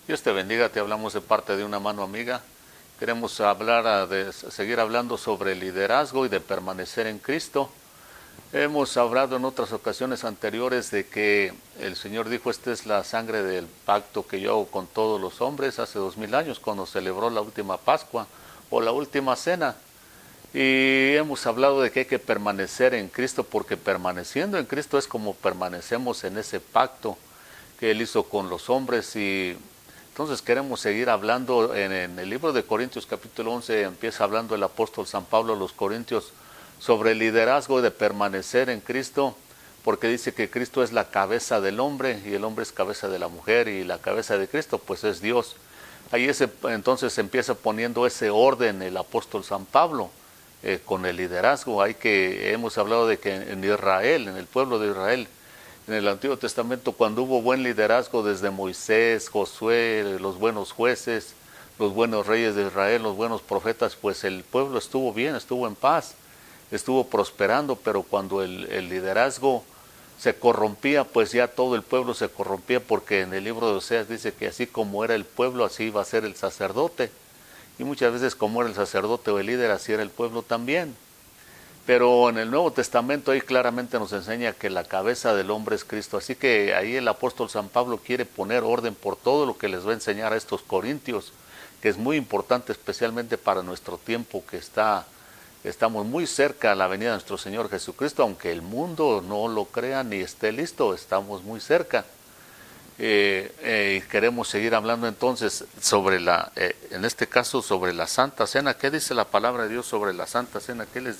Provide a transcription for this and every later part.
Dios te bendiga, te hablamos de parte de una mano amiga. Queremos seguir hablando sobre el liderazgo y de permanecer en Cristo. Hemos hablado en otras ocasiones anteriores de que el Señor dijo, esta es la sangre del pacto que yo hago con todos los hombres hace 2000 años, cuando celebró la última Pascua o la última cena. Y hemos hablado de que hay que permanecer en Cristo, porque permaneciendo en Cristo es como permanecemos en ese pacto que Él hizo con los hombres. Y entonces queremos seguir hablando en el libro de Corintios capítulo 11, empieza hablando el apóstol San Pablo a los Corintios sobre el liderazgo de permanecer en Cristo, porque dice que Cristo es la cabeza del hombre y el hombre es cabeza de la mujer, y la cabeza de Cristo pues es Dios. Entonces empieza poniendo ese orden el apóstol San Pablo con el liderazgo. Hemos hablado de que en Israel, en el pueblo de Israel, en el Antiguo Testamento, cuando hubo buen liderazgo desde Moisés, Josué, los buenos jueces, los buenos reyes de Israel, los buenos profetas, pues el pueblo estuvo bien, estuvo en paz, estuvo prosperando. Pero cuando el liderazgo se corrompía, pues ya todo el pueblo se corrompía, porque en el libro de Oseas dice que así como era el pueblo, así iba a ser el sacerdote. Y muchas veces como era el sacerdote o el líder, así era el pueblo también. Pero en el Nuevo Testamento ahí claramente nos enseña que la cabeza del hombre es Cristo. Así que ahí el apóstol San Pablo quiere poner orden por todo lo que les va a enseñar a estos corintios, que es muy importante especialmente para nuestro tiempo, que estamos muy cerca a la venida de nuestro Señor Jesucristo. Aunque el mundo no lo crea ni esté listo, estamos muy cerca. Queremos seguir hablando entonces sobre en este caso sobre la Santa Cena. ¿Qué dice la palabra de Dios sobre la Santa Cena? ¿Qué les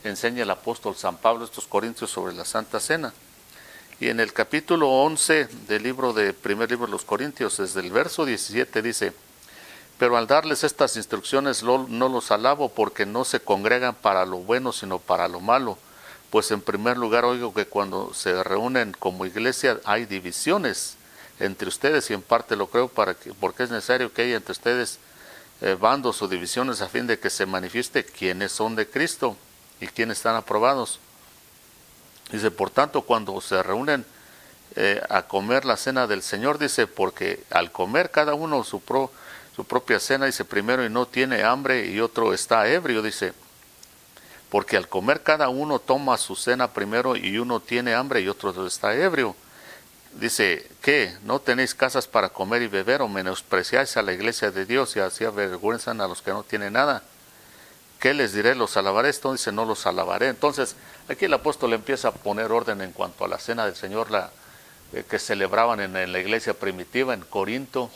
enseña el apóstol San Pablo a estos corintios sobre la Santa Cena? Y en el capítulo 11 del primer libro de los Corintios, desde el verso 17 dice: pero al darles estas instrucciones no los alabo, porque no se congregan para lo bueno, sino para lo malo. Pues en primer lugar oigo que cuando se reúnen como iglesia hay divisiones entre ustedes, y en parte lo creo, porque es necesario que haya entre ustedes bandos o divisiones, a fin de que se manifieste quiénes son de Cristo y quiénes están aprobados. Dice, por tanto, cuando se reúnen a comer la cena del Señor, dice, porque al comer cada uno su propia cena, dice, primero y no tiene hambre y otro está ebrio, dice, porque al comer cada uno toma su cena primero y uno tiene hambre y otro está ebrio. Dice, ¿qué? ¿No tenéis casas para comer y beber, o menospreciáis a la iglesia de Dios y así avergüenzan a los que no tienen nada? ¿Qué les diré? ¿Los alabaré? Esto dice, no los alabaré. Entonces, aquí el apóstol empieza a poner orden en cuanto a la cena del Señor, que celebraban en la iglesia primitiva en Corinto,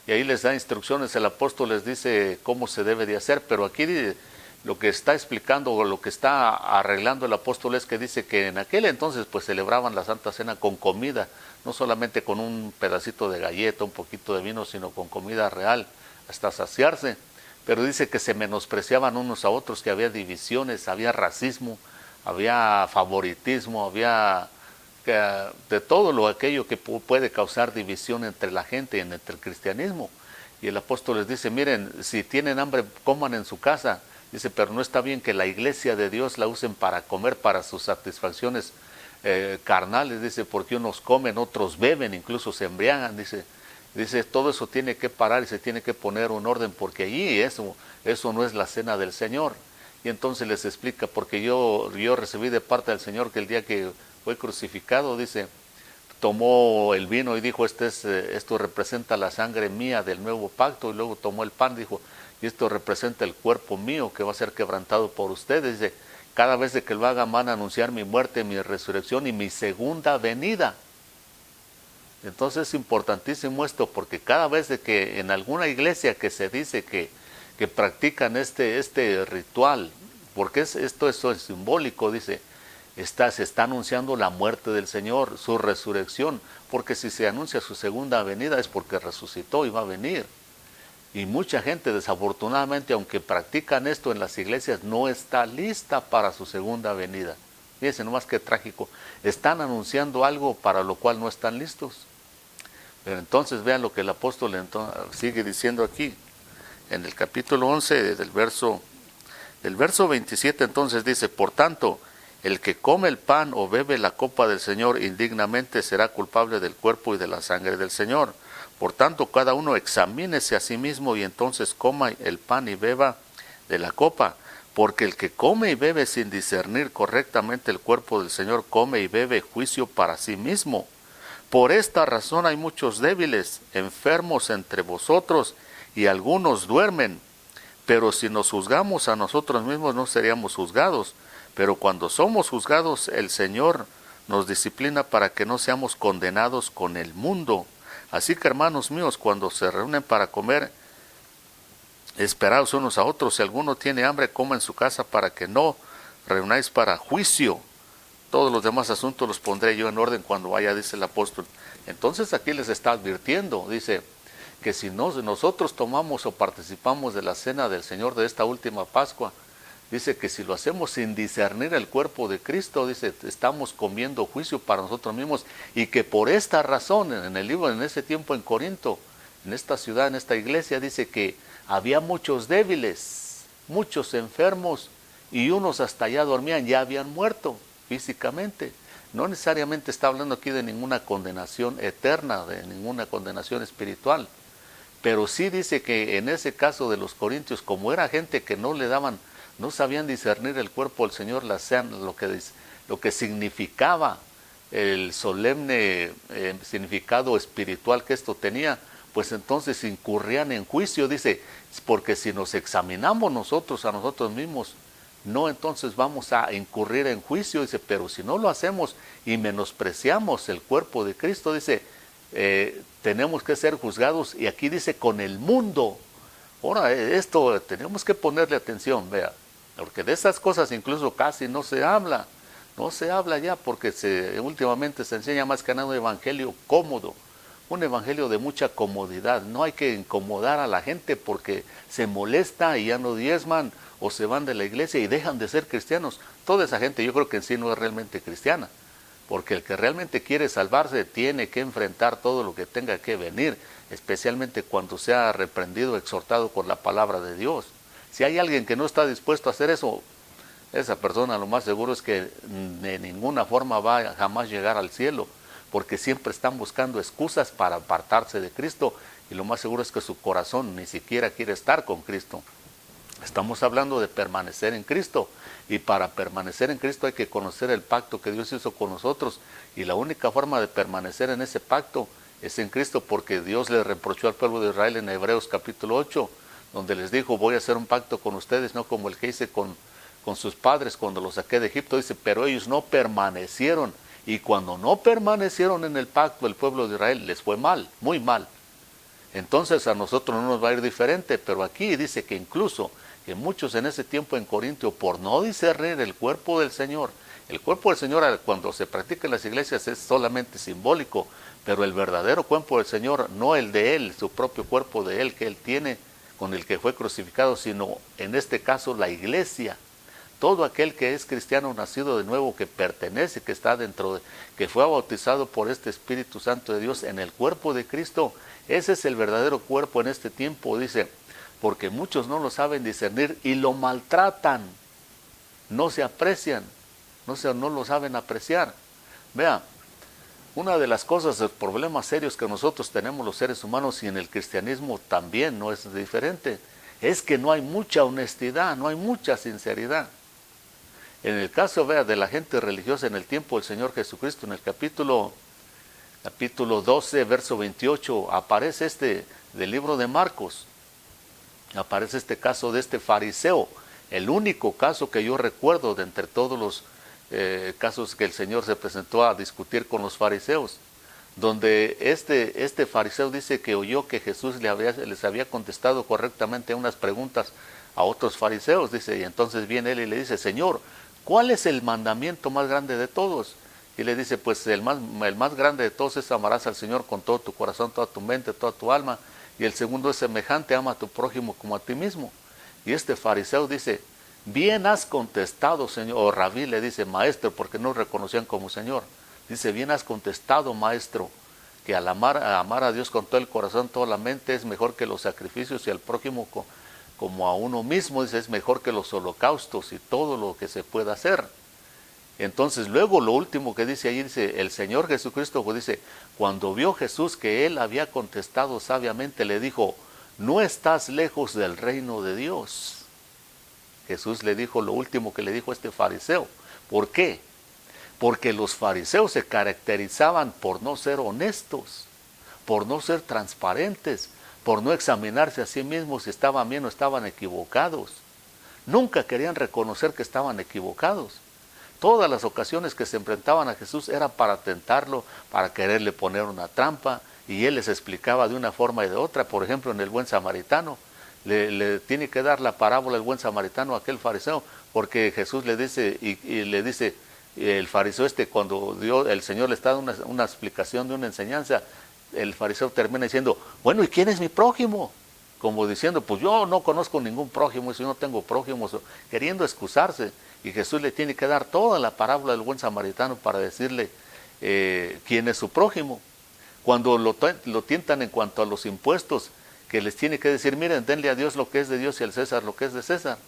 y ahí les da instrucciones. El apóstol les dice cómo se debe de hacer, pero aquí lo que está explicando o lo que está arreglando el apóstol es que dice que en aquel entonces pues celebraban la Santa Cena con comida, no solamente con un pedacito de galleta, un poquito de vino, sino con comida real, hasta saciarse. Pero dice que se menospreciaban unos a otros, que había divisiones, había racismo, había favoritismo, había de todo aquello que puede causar división entre la gente y entre el cristianismo. Y el apóstol les dice, miren, si tienen hambre, coman en su casa. Dice, pero no está bien que la iglesia de Dios la usen para comer, para sus satisfacciones carnales. Dice, porque unos comen, otros beben, incluso se embriagan. Dice, todo eso tiene que parar y se tiene que poner un orden, porque allí eso no es la cena del Señor. Y entonces les explica, porque yo recibí de parte del Señor que el día que fue crucificado, dice, tomó el vino y dijo, esto representa la sangre mía del nuevo pacto. Y luego tomó el pan y dijo, y esto representa el cuerpo mío que va a ser quebrantado por ustedes. Dice, cada vez de que lo hagan van a anunciar mi muerte, mi resurrección y mi segunda venida. Entonces es importantísimo esto, porque cada vez de que en alguna iglesia que se dice que practican este ritual, porque esto es simbólico, dice, se está anunciando la muerte del Señor, su resurrección, porque si se anuncia su segunda venida es porque resucitó y va a venir. Y mucha gente, desafortunadamente, aunque practican esto en las iglesias, no está lista para su segunda venida. Fíjense nomás qué trágico. Están anunciando algo para lo cual no están listos. Pero entonces vean lo que el apóstol sigue diciendo aquí. En el capítulo 11, del verso 27, entonces dice, por tanto, el que come el pan o bebe la copa del Señor indignamente será culpable del cuerpo y de la sangre del Señor. Por tanto, cada uno examínese a sí mismo y entonces coma el pan y beba de la copa. Porque el que come y bebe sin discernir correctamente el cuerpo del Señor, come y bebe juicio para sí mismo. Por esta razón hay muchos débiles, enfermos entre vosotros, y algunos duermen. Pero si nos juzgamos a nosotros mismos, no seríamos juzgados. Pero cuando somos juzgados, el Señor nos disciplina para que no seamos condenados con el mundo. Así que, hermanos míos, cuando se reúnen para comer, esperaos unos a otros. Si alguno tiene hambre, coma en su casa, para que no reunáis para juicio. Todos los demás asuntos los pondré yo en orden cuando vaya, dice el apóstol. Entonces aquí les está advirtiendo, dice, que si nosotros tomamos o participamos de la cena del Señor de esta última Pascua, dice que si lo hacemos sin discernir el cuerpo de Cristo, dice, estamos comiendo juicio para nosotros mismos, y que por esta razón, en el libro, en ese tiempo en Corinto, en esta ciudad, en esta iglesia, dice que había muchos débiles, muchos enfermos, y unos hasta ya dormían, ya habían muerto físicamente. No necesariamente está hablando aquí de ninguna condenación eterna, de ninguna condenación espiritual, pero sí dice que en ese caso de los corintios, como era gente que no sabían discernir el cuerpo del Señor, lo que significaba el solemne significado espiritual que esto tenía, pues entonces incurrían en juicio, dice, porque si nos examinamos nosotros a nosotros mismos, no, entonces vamos a incurrir en juicio, dice, pero si no lo hacemos y menospreciamos el cuerpo de Cristo, dice, tenemos que ser juzgados, y aquí dice con el mundo. Ahora, esto tenemos que ponerle atención, vea, porque de esas cosas incluso casi no se habla ya, porque últimamente se enseña más que nada un evangelio cómodo, un evangelio de mucha comodidad. No hay que incomodar a la gente porque se molesta y ya no diezman o se van de la iglesia y dejan de ser cristianos. Toda esa gente yo creo que en sí no es realmente cristiana, porque el que realmente quiere salvarse tiene que enfrentar todo lo que tenga que venir, especialmente cuando sea reprendido, exhortado con la palabra de Dios. Si hay alguien que no está dispuesto a hacer eso, esa persona lo más seguro es que de ninguna forma va a jamás llegar al cielo, porque siempre están buscando excusas para apartarse de Cristo, y lo más seguro es que su corazón ni siquiera quiere estar con Cristo. Estamos hablando de permanecer en Cristo, y para permanecer en Cristo hay que conocer el pacto que Dios hizo con nosotros, y la única forma de permanecer en ese pacto es en Cristo, porque Dios le reprochó al pueblo de Israel en Hebreos capítulo 8, donde les dijo, voy a hacer un pacto con ustedes, no como el que hice con sus padres cuando los saqué de Egipto. Dice, pero ellos no permanecieron, y cuando no permanecieron en el pacto, el pueblo de Israel les fue mal, muy mal. Entonces a nosotros no nos va a ir diferente, pero aquí dice que incluso que muchos en ese tiempo en Corintio, por no discernir el cuerpo del Señor cuando se practica en las iglesias es solamente simbólico, pero el verdadero cuerpo del Señor, no el de Él, su propio cuerpo de Él que Él tiene, con el que fue crucificado, sino en este caso la iglesia. Todo aquel que es cristiano nacido de nuevo, que pertenece, que está que fue bautizado por este Espíritu Santo de Dios en el cuerpo de Cristo, ese es el verdadero cuerpo en este tiempo, dice, porque muchos no lo saben discernir y lo maltratan, no se aprecian, no lo saben apreciar. Vea, una de las cosas, los problemas serios que nosotros tenemos los seres humanos, y en el cristianismo también no es diferente, es que no hay mucha honestidad, no hay mucha sinceridad. En el caso, vea, de la gente religiosa en el tiempo del Señor Jesucristo, en el capítulo 12, verso 28, aparece del libro de Marcos, aparece este caso de este fariseo, el único caso que yo recuerdo de entre todos los casos que el Señor se presentó a discutir con los fariseos, donde este fariseo dice que oyó que Jesús les había contestado correctamente unas preguntas a otros fariseos, dice, y entonces viene él y le dice, Señor, ¿cuál es el mandamiento más grande de todos? Y le dice, pues el más grande de todos es amarás al Señor con todo tu corazón, toda tu mente, toda tu alma, y el segundo es semejante, ama a tu prójimo como a ti mismo. Y este fariseo dice, bien has contestado, Señor, o Rabí le dice, maestro, porque no reconocían como Señor. Dice, bien has contestado, maestro, que al amar a Dios con todo el corazón, toda la mente, es mejor que los sacrificios, y al prójimo como a uno mismo, dice, es mejor que los holocaustos y todo lo que se pueda hacer. Entonces luego lo último que dice ahí, dice, el Señor Jesucristo, pues dice, cuando vio Jesús que él había contestado sabiamente, le dijo, no estás lejos del reino de Dios. Jesús le dijo lo último que le dijo a este fariseo. ¿Por qué? Porque los fariseos se caracterizaban por no ser honestos, por no ser transparentes, por no examinarse a sí mismos si estaban bien o estaban equivocados. Nunca querían reconocer que estaban equivocados. Todas las ocasiones que se enfrentaban a Jesús era para tentarlo, para quererle poner una trampa, y él les explicaba de una forma y de otra. Por ejemplo, en el buen samaritano, le tiene que dar la parábola el buen samaritano a aquel fariseo, porque Jesús le dice, y le dice, el fariseo cuando el Señor le está dando una explicación de una enseñanza, el fariseo termina diciendo, bueno, ¿y quién es mi prójimo? Como diciendo, pues yo no conozco ningún prójimo, yo no tengo prójimos, queriendo excusarse. Y Jesús le tiene que dar toda la parábola del buen samaritano para decirle quién es su prójimo. Cuando lo tientan en cuanto a los impuestos, que les tiene que decir, miren, denle a Dios lo que es de Dios y al César lo que es de César.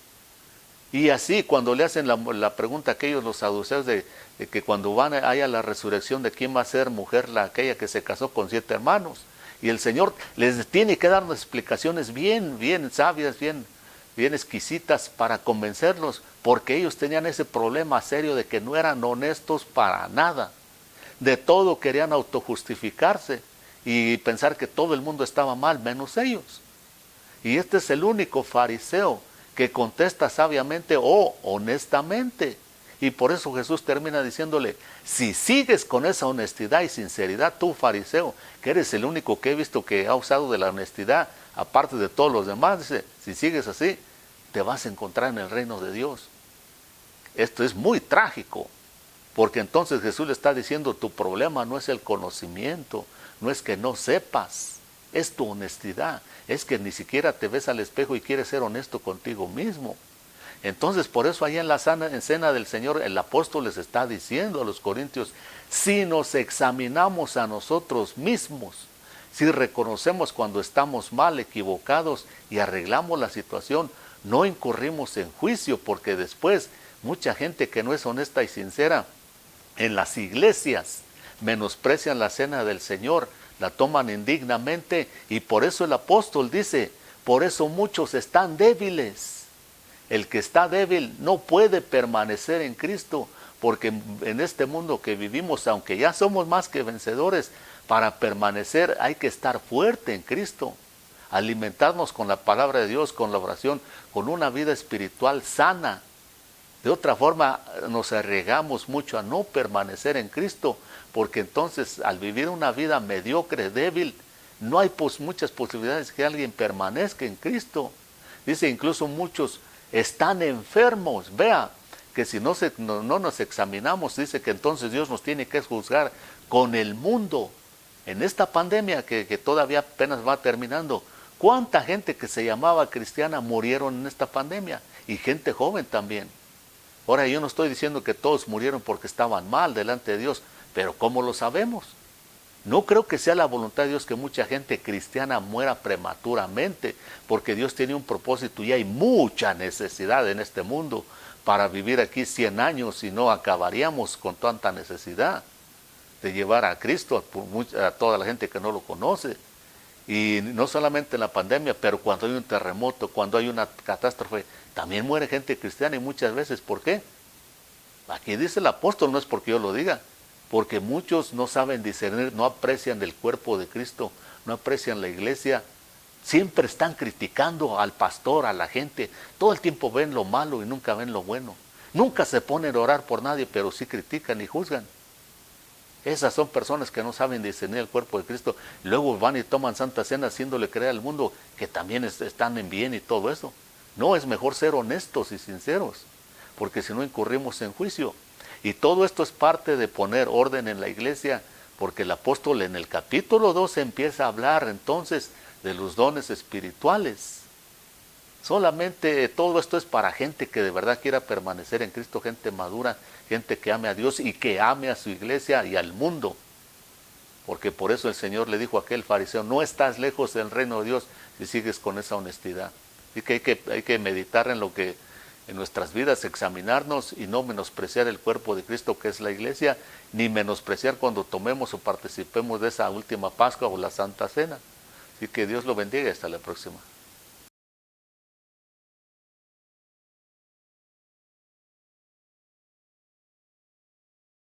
Y así, cuando le hacen la pregunta a aquellos, los saduceos, de que cuando haya la resurrección, de quién va a ser mujer aquella que se casó con 7 hermanos. Y el Señor les tiene que dar unas explicaciones bien sabias, bien exquisitas para convencerlos, porque ellos tenían ese problema serio de que no eran honestos para nada. De todo querían autojustificarse y pensar que todo el mundo estaba mal, menos ellos. Y este es el único fariseo que contesta sabiamente o honestamente. Y por eso Jesús termina diciéndole, si sigues con esa honestidad y sinceridad, tú fariseo, que eres el único que he visto que ha usado de la honestidad, aparte de todos los demás, dice, si sigues así, te vas a encontrar en el reino de Dios. Esto es muy trágico, porque entonces Jesús le está diciendo, tu problema no es el conocimiento, no es que no sepas, es tu honestidad, es que ni siquiera te ves al espejo y quieres ser honesto contigo mismo. Entonces, por eso allá en la cena del Señor, el apóstol les está diciendo a los corintios, si nos examinamos a nosotros mismos, si reconocemos cuando estamos mal, equivocados y arreglamos la situación, no incurrimos en juicio, porque después mucha gente que no es honesta y sincera en las iglesias menosprecian la cena del Señor, la toman indignamente, y por eso el apóstol dice, por eso muchos están débiles. El que está débil no puede permanecer en Cristo, porque en este mundo que vivimos, aunque ya somos más que vencedores, para permanecer hay que estar fuerte en Cristo, alimentarnos con la palabra de Dios, con la oración, con una vida espiritual sana. De otra forma nos arriesgamos mucho a no permanecer en Cristo, porque entonces al vivir una vida mediocre, débil, no hay muchas posibilidades que alguien permanezca en Cristo. Dice, incluso muchos están enfermos. Vea que si no nos examinamos, dice que entonces Dios nos tiene que juzgar con el mundo. En esta pandemia que todavía apenas va terminando, ¿cuánta gente que se llamaba cristiana murieron en esta pandemia? Y gente joven también. Ahora, yo no estoy diciendo que todos murieron porque estaban mal delante de Dios, pero ¿cómo lo sabemos? No creo que sea la voluntad de Dios que mucha gente cristiana muera prematuramente, porque Dios tiene un propósito y hay mucha necesidad en este mundo para vivir aquí 100 años, y no acabaríamos con tanta necesidad de llevar a Cristo a toda la gente que no lo conoce. Y no solamente en la pandemia, pero cuando hay un terremoto, cuando hay una catástrofe, también muere gente cristiana, y muchas veces, ¿por qué? Aquí dice el apóstol, no es porque yo lo diga, porque muchos no saben discernir, no aprecian el cuerpo de Cristo, no aprecian la iglesia, siempre están criticando al pastor, a la gente, todo el tiempo ven lo malo y nunca ven lo bueno, nunca se ponen a orar por nadie, pero sí critican y juzgan. Esas son personas que no saben discernir el cuerpo de Cristo. Luego van y toman Santa Cena haciéndole creer al mundo que también están en bien y todo eso. No, es mejor ser honestos y sinceros, porque si no incurrimos en juicio. Y todo esto es parte de poner orden en la iglesia, porque el apóstol en el capítulo 2 empieza a hablar entonces de los dones espirituales. Solamente todo esto es para gente que de verdad quiera permanecer en Cristo, gente madura, gente que ame a Dios y que ame a su iglesia y al mundo. Porque por eso el Señor le dijo a aquel fariseo, no estás lejos del reino de Dios si sigues con esa honestidad. Y que hay que meditar en lo que en nuestras vidas examinarnos y no menospreciar el cuerpo de Cristo que es la iglesia, ni menospreciar cuando tomemos o participemos de esa última Pascua o la Santa Cena. Así que Dios lo bendiga y hasta la próxima.